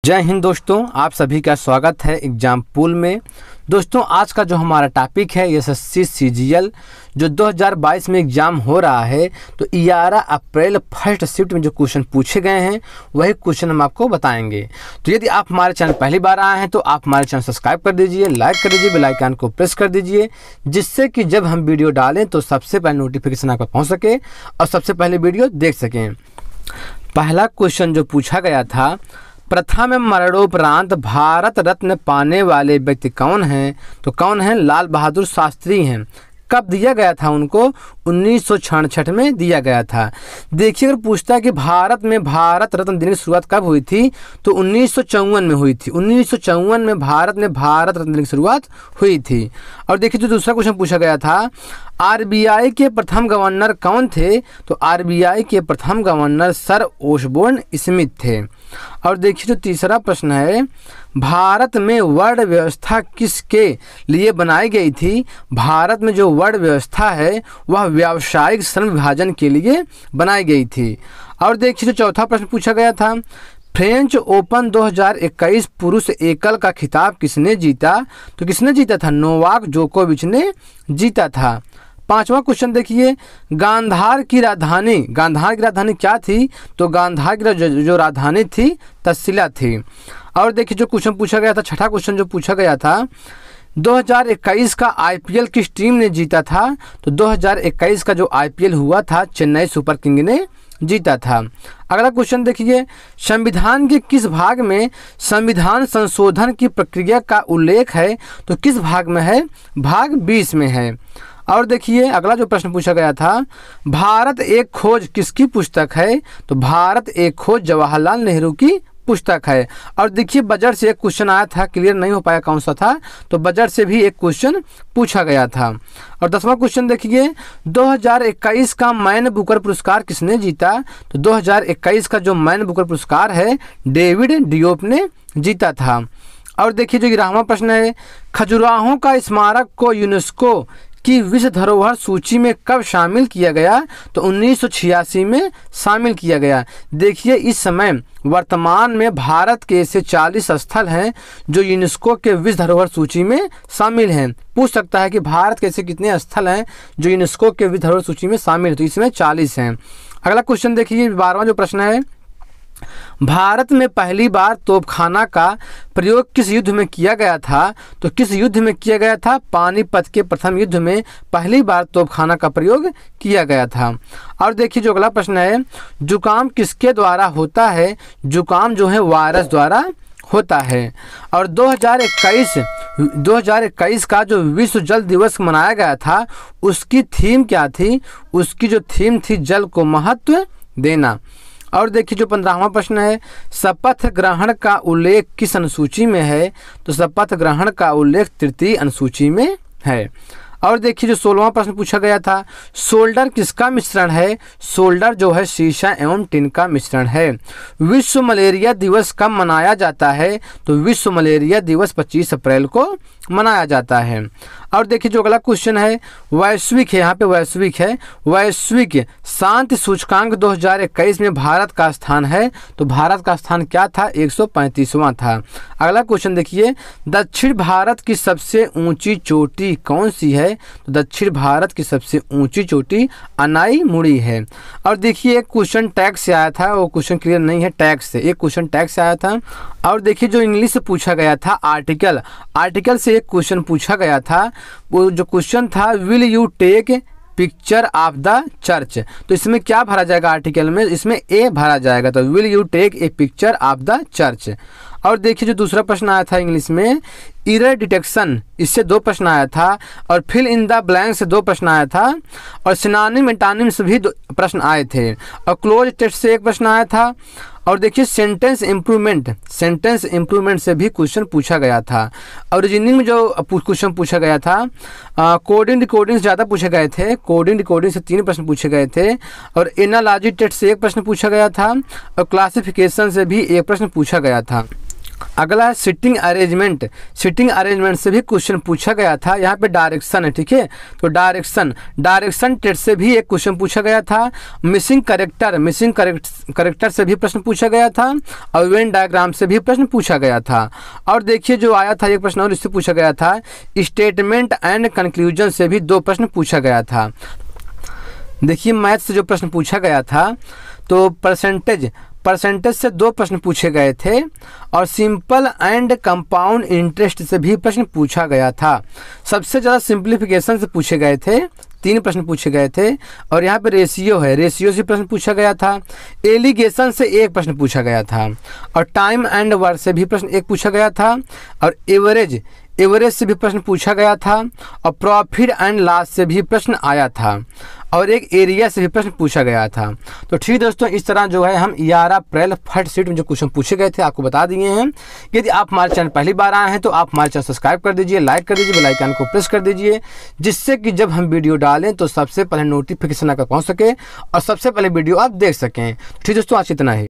जय हिंद दोस्तों, आप सभी का स्वागत है एग्जाम पूल में। दोस्तों आज का जो हमारा टॉपिक है एसएससी सीजीएल जो 2022 में एग्ज़ाम हो रहा है, तो 11 अप्रैल फर्स्ट शिफ्ट में जो क्वेश्चन पूछे गए हैं वही क्वेश्चन हम आपको बताएंगे। तो यदि आप हमारे चैनल पहली बार आए हैं तो आप हमारे चैनल सब्सक्राइब कर दीजिए, लाइक कर दीजिए, बेल आइकन को प्रेस कर दीजिए, जिससे कि जब हम वीडियो डालें तो सबसे पहले नोटिफिकेशन आप पहुँच सके और सबसे पहले वीडियो देख सकें। पहला क्वेश्चन जो पूछा गया था, प्रथम मरणोपरांत भारत रत्न पाने वाले व्यक्ति कौन हैं? तो कौन हैं? लाल बहादुर शास्त्री हैं। कब दिया गया था उनको? 1966 में दिया गया था। देखिए, अगर पूछता है कि भारत में भारत रत्न देने की शुरुआत कब हुई थी, तो 1954 में हुई थी। 1954 में भारत में भारत रत्न देने की शुरुआत हुई थी। और देखिए, जो दूसरा क्वेश्चन पूछा गया था, आरबीआई के प्रथम गवर्नर कौन थे? तो आरबीआई के प्रथम गवर्नर सर ओसबोर्न स्मिथ थे। और देखिए, जो तीसरा प्रश्न है, भारत में वर्ण व्यवस्था किसके लिए बनाई गई थी? भारत में जो वर्ण व्यवस्था है वह व्यावसायिक श्रम विभाजन के लिए बनाई गई थी। और देखिए, जो चौथा प्रश्न पूछा गया था, फ्रेंच ओपन 2021 पुरुष एकल का खिताब किसने जीता? तो किसने जीता था? नोवाक जोकोविच ने जीता था। पांचवा क्वेश्चन देखिए, गांधार की राजधानी क्या थी? तो गांधार की जो राजधानी थी तक्षशिला थी। और देखिए, जो क्वेश्चन पूछा गया था, छठा क्वेश्चन जो पूछा गया था, 2021 का आईपीएल किस टीम ने जीता था? तो 2021 का जो आईपीएल हुआ था चेन्नई सुपर किंग ने जीता था। अगला क्वेश्चन देखिए, संविधान के किस भाग में संविधान संशोधन की प्रक्रिया का उल्लेख है? तो किस भाग में है? भाग 20 में है। और देखिए, अगला जो प्रश्न पूछा गया था, भारत एक खोज किसकी पुस्तक है? तो भारत एक खोज जवाहरलाल नेहरू की पुस्तक है। और देखिए, बजट से एक क्वेश्चन आया था, क्लियर नहीं हो पाया कौन सा था, तो बजट से भी एक क्वेश्चन पूछा गया था। और 10वां क्वेश्चन देखिए, 2021 का मैन बुकर पुरस्कार किसने जीता? तो 2021 का जो मैन बुकर पुरस्कार है डेविड डियोप ने जीता था। और देखिए, जो 11वां प्रश्न है, खजुराहो का स्मारक को यूनेस्को की विश्व धरोहर सूची में कब शामिल किया गया? तो 1986 में शामिल किया गया। देखिए, इस समय वर्तमान में भारत के ऐसे 40 स्थल हैं जो यूनेस्को के विश्व धरोहर सूची में शामिल हैं। पूछ सकता है कि भारत के ऐसे कितने स्थल हैं जो यूनेस्को के विश्व धरोहर सूची में शामिल है, तो इसमें 40 हैं। अगला क्वेश्चन देखिए, 12वां जो प्रश्न है, भारत में पहली बार तोपखाना का प्रयोग किस युद्ध में किया गया था? तो किस युद्ध में किया गया था? पानीपत के प्रथम युद्ध में पहली बार तोपखाना का प्रयोग किया गया था। और देखिए, जो अगला प्रश्न है, जुकाम किसके द्वारा होता है? जुकाम जो है वायरस द्वारा होता है। और 2021 का जो विश्व जल दिवस मनाया गया था उसकी थीम क्या थी? उसकी जो थीम थी जल को महत्व देना। और देखिए, जो 15वां प्रश्न है, शपथ ग्रहण का उल्लेख किस अनुसूची में है? तो शपथ ग्रहण का उल्लेख तृतीय अनुसूची में है। और देखिए, जो 16वां प्रश्न पूछा गया था, सोल्डर किसका मिश्रण है? सोल्डर जो है शीशा एवं टिन का मिश्रण है। विश्व मलेरिया दिवस कब मनाया जाता है? तो विश्व मलेरिया दिवस 25 अप्रैल को मनाया जाता है। और देखिए, जो अगला क्वेश्चन है, वैश्विक है, यहाँ पे वैश्विक है, वैश्विक शांति सूचकांक 2021 में भारत का स्थान है। तो भारत का स्थान क्या था? 135वां था। अगला क्वेश्चन देखिए, दक्षिण भारत की सबसे ऊंची चोटी कौन सी है? तो दक्षिण भारत की सबसे ऊंची चोटी अनाई मुड़ी है। और देखिए, एक क्वेश्चन टैग से आया था, वो क्वेश्चन क्लियर नहीं है, टैग से एक क्वेश्चन टैग से आया था। और देखिए, जो इंग्लिश से पूछा गया था, आर्टिकल से एक क्वेश्चन पूछा गया था। वो जो क्वेश्चन था, will you take picture of the church? तो इसमें क्या भरा जाएगा आर्टिकल में? इसमें ए भरा जाएगा। तो will you take a picture of the church. और देखिए, जो दूसरा प्रश्न आया था इंग्लिश में, एरर डिटेक्शन, इससे 2 प्रश्न आया था। और फिल इन द ब्लैंक से 2 प्रश्न आया था। और सिनोनिम एंटोनिम से भी 2 प्रश्न आए थे। और क्लोज टेस्ट से 1 प्रश्न आया था। और देखिए, सेंटेंस इम्प्रूवमेंट से भी क्वेश्चन पूछा गया था। और रीजनिंग में जो क्वेश्चन पूछा गया था, कोडिंग डिकोडिंग से ज़्यादा पूछे गए थे। कोडिंग डिकोडिंग से 3 प्रश्न पूछे गए थे। और एनालॉजी टेस्ट से 1 प्रश्न पूछा गया था। और क्लासिफिकेशन से भी 1 प्रश्न पूछा गया था। अगला है सिटिंग अरेंजमेंट। सिटिंग अरेंजमेंट से भी क्वेश्चन पूछा गया था। यहाँ पे डायरेक्शन है, ठीक है, तो डायरेक्शन टेट से भी एक क्वेश्चन पूछा गया था। मिसिंग करेक्टर से भी प्रश्न पूछा गया था और वेन डायग्राम से भी प्रश्न पूछा गया था। और देखिए जो आया था एक प्रश्न और इससे पूछा गया था, स्टेटमेंट एंड कंक्लूजन से भी 2 प्रश्न पूछा गया था। देखिए मैथ से जो प्रश्न पूछा गया था तो परसेंटेज से 2 प्रश्न पूछे गए थे और सिंपल एंड कंपाउंड इंटरेस्ट से भी प्रश्न पूछा गया था। सबसे ज़्यादा सिंप्लीफिकेशन से पूछे गए थे, 3 प्रश्न पूछे गए थे। और यहाँ पे रेशियो है, रेशियो से प्रश्न पूछा गया था। एलिगेशन से 1 प्रश्न पूछा गया था और टाइम एंड वर्क से भी प्रश्न 1 पूछा गया था और एवरेज से भी प्रश्न पूछा गया था और प्रॉफिट एंड लॉस से भी प्रश्न आया था और एक एरिया से भी प्रश्न पूछा गया था। तो ठीक दोस्तों, इस तरह जो है हम 11 अप्रैल फर्स्ट शिफ्ट में जो क्वेश्चन पूछे गए थे आपको बता दिए हैं। यदि आप हमारे चैनल पहली बार आए हैं तो आप हमारे चैनल सब्सक्राइब कर दीजिए, लाइक कर दीजिए, बेल आइकन को प्रेस कर दीजिए, जिससे कि जब हम वीडियो डालें तो सबसे पहले नोटिफिकेशन आपको पहुँच सके और सबसे पहले वीडियो आप देख सकें। ठीक दोस्तों, आज इतना ही।